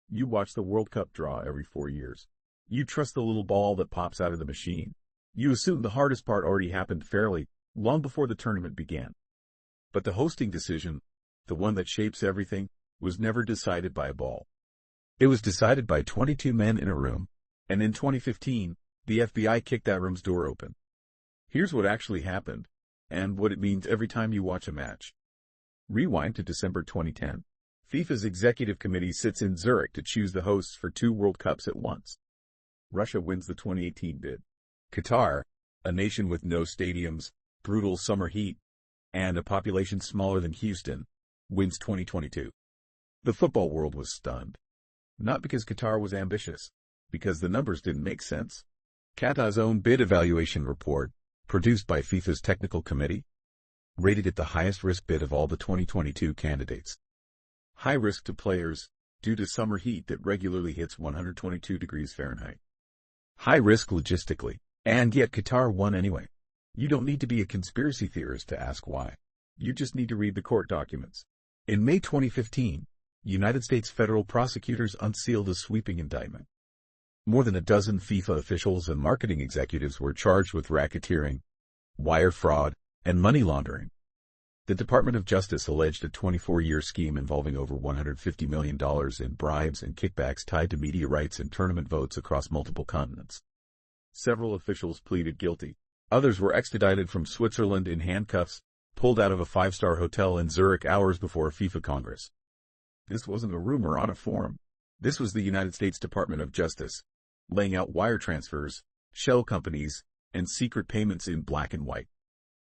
You watch the World Cup draw every 4 years. You trust the little ball that pops out of the machine. You assume the hardest part already happened fairly, long before the tournament began. But the hosting decision, the one that shapes everything, was never decided by a ball. It was decided by 22 men in a room, and in 2015, the FBI kicked that room's door open. Here's what actually happened, and what it means every time you watch a match. Rewind to December 2010. FIFA's executive committee sits in Zurich to choose the hosts for 2 World Cups at once. Russia wins the 2018 bid. Qatar, a nation with no stadiums, brutal summer heat, and a population smaller than Houston, wins 2022. The football world was stunned. Not because Qatar was ambitious, because the numbers didn't make sense. Qatar's own bid evaluation report, produced by FIFA's technical committee, rated it the highest risk bid of all the 2022 candidates. High risk to players, due to summer heat that regularly hits 122 degrees Fahrenheit. High risk logistically, and yet Qatar won anyway. You don't need to be a conspiracy theorist to ask why. You just need to read the court documents. In May 2015, United States federal prosecutors unsealed a sweeping indictment. More than a dozen FIFA officials and marketing executives were charged with racketeering, wire fraud, and money laundering. The Department of Justice alleged a 24-year scheme involving over $150 million in bribes and kickbacks tied to media rights and tournament votes across multiple continents. Several officials pleaded guilty. Others were extradited from Switzerland in handcuffs, pulled out of a 5-star hotel in Zurich hours before a FIFA Congress. This wasn't a rumor on a forum. This was the United States Department of Justice, laying out wire transfers, shell companies, and secret payments in black and white.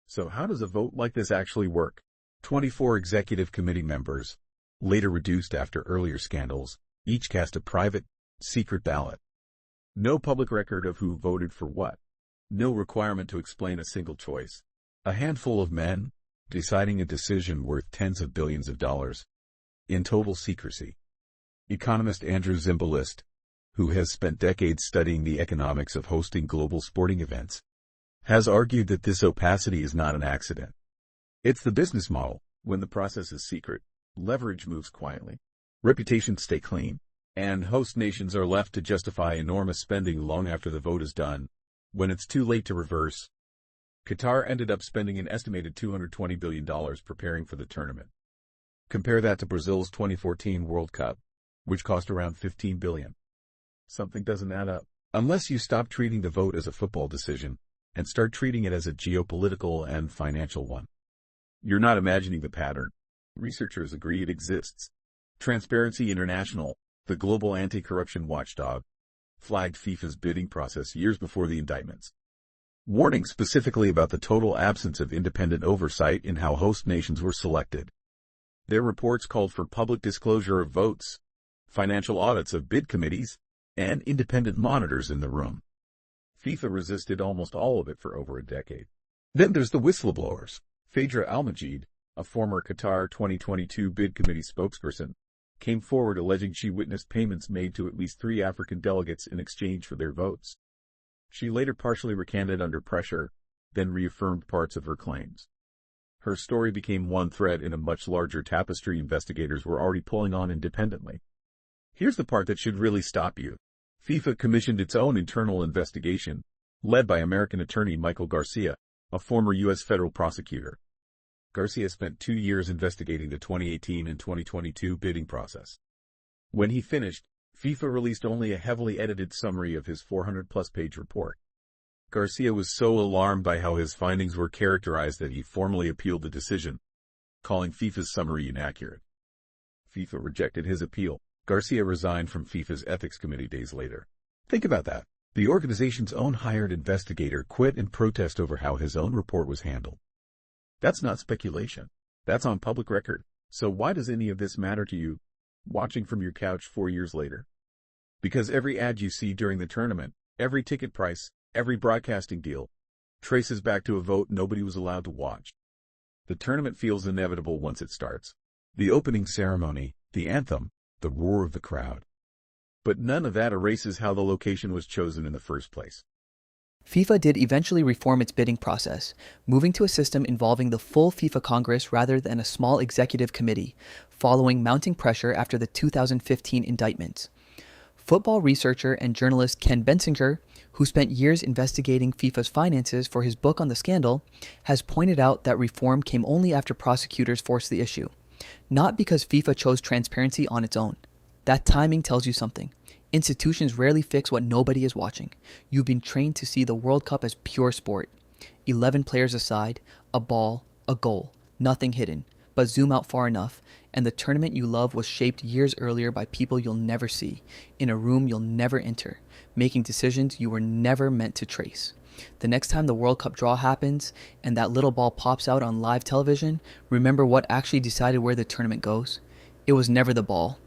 So how does a vote like this actually work? 24 executive committee members, later reduced after earlier scandals, each cast a private, secret ballot. No public record of who voted for what. No requirement to explain a single choice. A handful of men, deciding a decision worth tens of billions of dollars. In total secrecy. Economist Andrew Zimbalist, who has spent decades studying the economics of hosting global sporting events, has argued that this opacity is not an accident. It's the business model. When the process is secret, leverage moves quietly, reputations stay clean, and host nations are left to justify enormous spending long after the vote is done, when it's too late to reverse. Qatar ended up spending an estimated $220 billion preparing for the tournament. Compare that to Brazil's 2014 World Cup, which cost around $15 billion. Something doesn't add up. Unless you stop treating the vote as a football decision, and start treating it as a geopolitical and financial one. You're not imagining the pattern. Researchers agree it exists. Transparency International, the global anti-corruption watchdog, flagged FIFA's bidding process years before the indictments, warning specifically about the total absence of independent oversight in how host nations were selected. Their reports called for public disclosure of votes, financial audits of bid committees, and independent monitors in the room. FIFA resisted almost all of it for over a decade. Then there's the whistleblowers. Phaedra Al-Majid, a former Qatar 2022 bid committee spokesperson, came forward alleging she witnessed payments made to at least 3 African delegates in exchange for their votes. She later partially recanted under pressure, then reaffirmed parts of her claims. Her story became one thread in a much larger tapestry investigators were already pulling on independently. Here's the part that should really stop you. FIFA commissioned its own internal investigation, led by American attorney Michael Garcia, a former U.S. federal prosecutor. Garcia spent 2 years investigating the 2018 and 2022 bidding process. When he finished, FIFA released only a heavily edited summary of his 400-plus page report. Garcia was so alarmed by how his findings were characterized that he formally appealed the decision, calling FIFA's summary inaccurate. FIFA rejected his appeal. Garcia resigned from FIFA's ethics committee days later. Think about that. The organization's own hired investigator quit in protest over how his own report was handled. That's not speculation. That's on public record. So why does any of this matter to you, watching from your couch 4 years later? Because every ad you see during the tournament, every ticket price, every broadcasting deal, traces back to a vote nobody was allowed to watch. The tournament feels inevitable once it starts. The opening ceremony, the anthem, the roar of the crowd. But none of that erases how the location was chosen in the first place. FIFA did eventually reform its bidding process, moving to a system involving the full FIFA Congress rather than a small executive committee, following mounting pressure after the 2015 indictments. Football researcher and journalist Ken Bensinger, who spent years investigating FIFA's finances for his book on the scandal, has pointed out that reform came only after prosecutors forced the issue, not because FIFA chose transparency on its own. That timing tells you something. Institutions rarely fix what nobody is watching. You've been trained to see the World Cup as pure sport. 11 players aside, a ball, a goal, nothing hidden. But zoom out far enough, and the tournament you love was shaped years earlier by people you'll never see, in a room you'll never enter, making decisions you were never meant to trace. The next time the World Cup draw happens, and that little ball pops out on live television, remember what actually decided where the tournament goes? It was never the ball.